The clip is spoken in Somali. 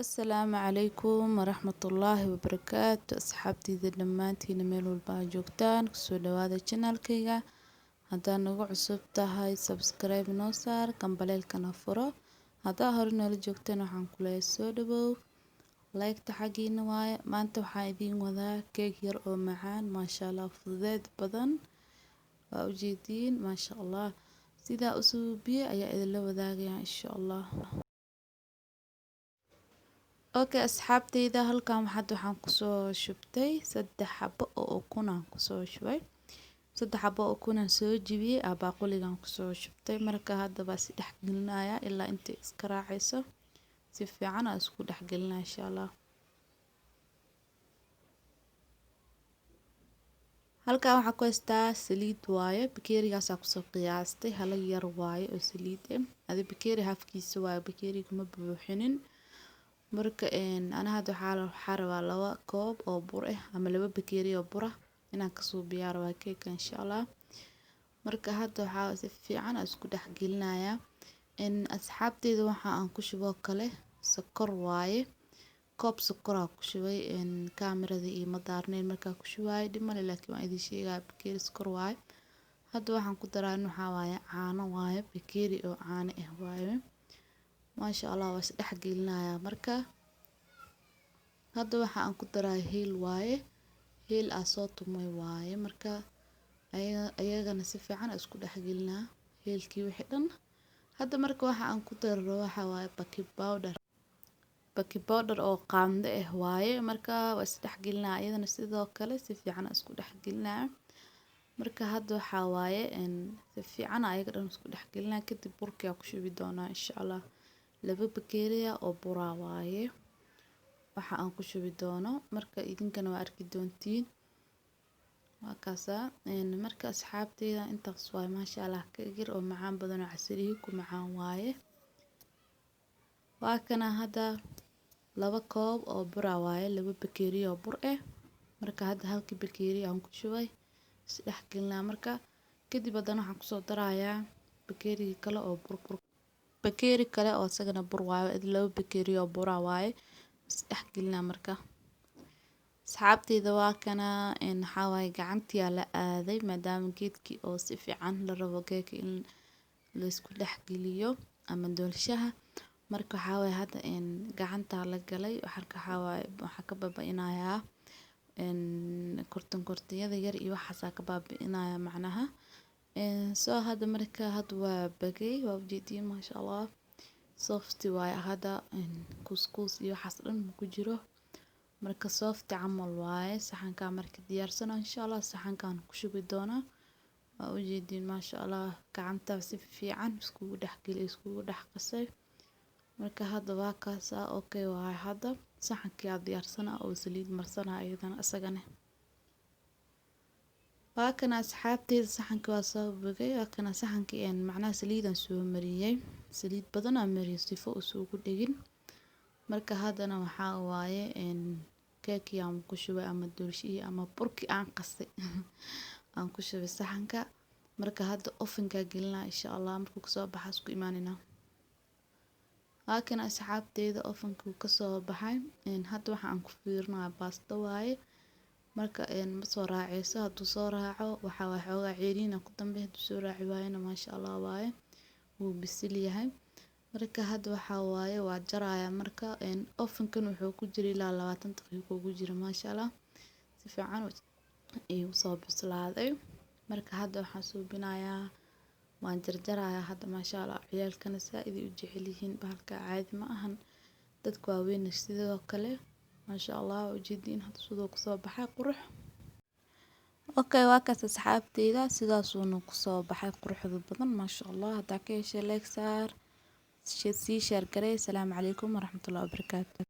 Asalaamu calaykum waraxmatullaahi wabarakaatu asxaabtayda dhammaantiin meel walba aad joogtaan kusoo dhawaada channelkayga haddaan nagu cusub tahay subscribe noo saar gambaleelkana furo haddaa hore noola joogtaan waxaan ku leeyahay soo dhawow like-ta xagiina waaye maanta waxaan idiin wadaa keeg yar oo macaan maasha Allah fudeed badan waa ujeediin maasha Allah sidaa u suubiye ayaa idinla wadaagayaa insha Allah. Okay asxaabtayda halkan waxaan kusoo shubtay 3 xabo oo ukun aan kusoo shubay 3 xabo oo ukun aan soo jibiyay baaquligan kusoo shubtay marka hadda baa si dhex gelinaya ilaa inta iska raacayso si fiican aan isku dhex gelinaa insha Allah. halkan waxaan ku haystaa saliid waaye bakeerigaas aan kusoo qiyaastay hala yar waaye oo saliid adi bakeeri hafkiisa waaye bakeeriga ma buuxinin marka ana hadda waxaa rabaa 2 koob oo bur ama 2 bakeeri oo bur inaan ka soo biyaaro waa keeka insha Allah. marka hadda waxaa si fiican isku dhex gelinayaa asxaabtayda waxa aan ku shubo kale sokor waaye koob sokor aan ku shubay kaamirada iyo madaarneen markaa ku shubay dhimale laakiin waan idin sheegaa bakeeri sokor waaye hadda waxaan ku daraa waxa waaye caano waaye bakeeri oo caano waaye maasha Allah waa is dhex gelinayaa marka hadda waxa aan ku daraa heel waaye heel aan soo tumay waaye marka ayagana si fiican isku dhex gelinaa heelkii wixii dhan hadda marka waxa aan ku daro waxa waaye baking powder oo qaando waaye marka waa is dhex gelinaa ayadana sidoo kale si fiican isku dhex gelinaa marka hadda waxa waaye si fiican ayaga dhan isku dhex gelinaa kadib burkii aan ku shubi doonaa insha Allah 2 bakeeri oo bur waaye waxa aan ku shubi doono marka idinkana waa arki doontiin waa kaasa marka asxaabtayda intaas waa maasha Allah keeg yar oo macaan badan oo casriye ku macaan waaye waa kana hadda 2 koob oo bur waaye 2 bakeeri oo bur marka hadda halkii bakeeri aan ku shubay is dhex gelinaa marka kadib haddana waxaan ku soo darayaa bakeeri kale oo bakeeri kale oo isagana bur waaye 2 bakeeri oo bur waaye is dhex gelinaa marka asxaabtayda waa kana waxa waaye gacantii la aaday maadaama geedkii oo si fiican la rabo keeka in la isku dhex geliyo ama doolshaha marka waxa waaye hadda gacanta la galay waxa waaye waxa ka baabi'inayaa kortonyada yar iyo waxa ka baabi'inaya macnaha soo hadda marka hadda waa bagay waa ujeedin maasha Allah soft waaye hadda kuskus iyo waxaas dhan ku jiro marka soft camal waaye saxanka marka diyaarsano insha Allah saxankan ku shubi doona waa ujeedin maasha Allah gacanta si fiican isku dhex geliyo isku dhex qasay marka hadda waa kaasa okay waaye hadda saxankii diyaarsana oo saliid marsana ayadana asagana waa kana asxaabtayda saxanka waa soo bogay waa kana saxankii macnaha saliidan soo mariyay saliid badan aan mariyay sifo ugu dhigin marka haddana waxa waaye keeki aan ku shubay ama doolshii ama burki aan qastay aan ku shubay saxanka marka hadda ovenka gelinaa insha Allah markuu ka soo baxo isku imaanina waa kana asxaabtayda ovenka ka soo baxay hadda waxaan ku fiirnaa baasto waaye marka ma soo raacayso hadduu soo raaco waxa waa xoogaa ceeriina ku dambeeyo hadduu soo raaci waayna maasha Allah waaye wuu bisil yahay marka hadda waxa waaye waa jaraya marka ovenkan wuxuu ku jiray ilaa 20 daqiiqo ugu jira maasha Allah si fiican ayuu soo bislaaday marka hadda waxaan suubinayaa waan jarjarayaa hadda maasha Allah ciyaalkana saaid u jecel yihiin bahalka caadi ma ahan dadka waaweyn sidoo kale maasha Allah ujeedin hadda sidoo ku soo baxay qurux okay waa kaas asxaabtayda sidaas uu ku soo baxay quruxda badan maasha Allah hadda ka heshay like saar sii share garee. Assalamu calaykum waraxmatullaahi wabarakaatu.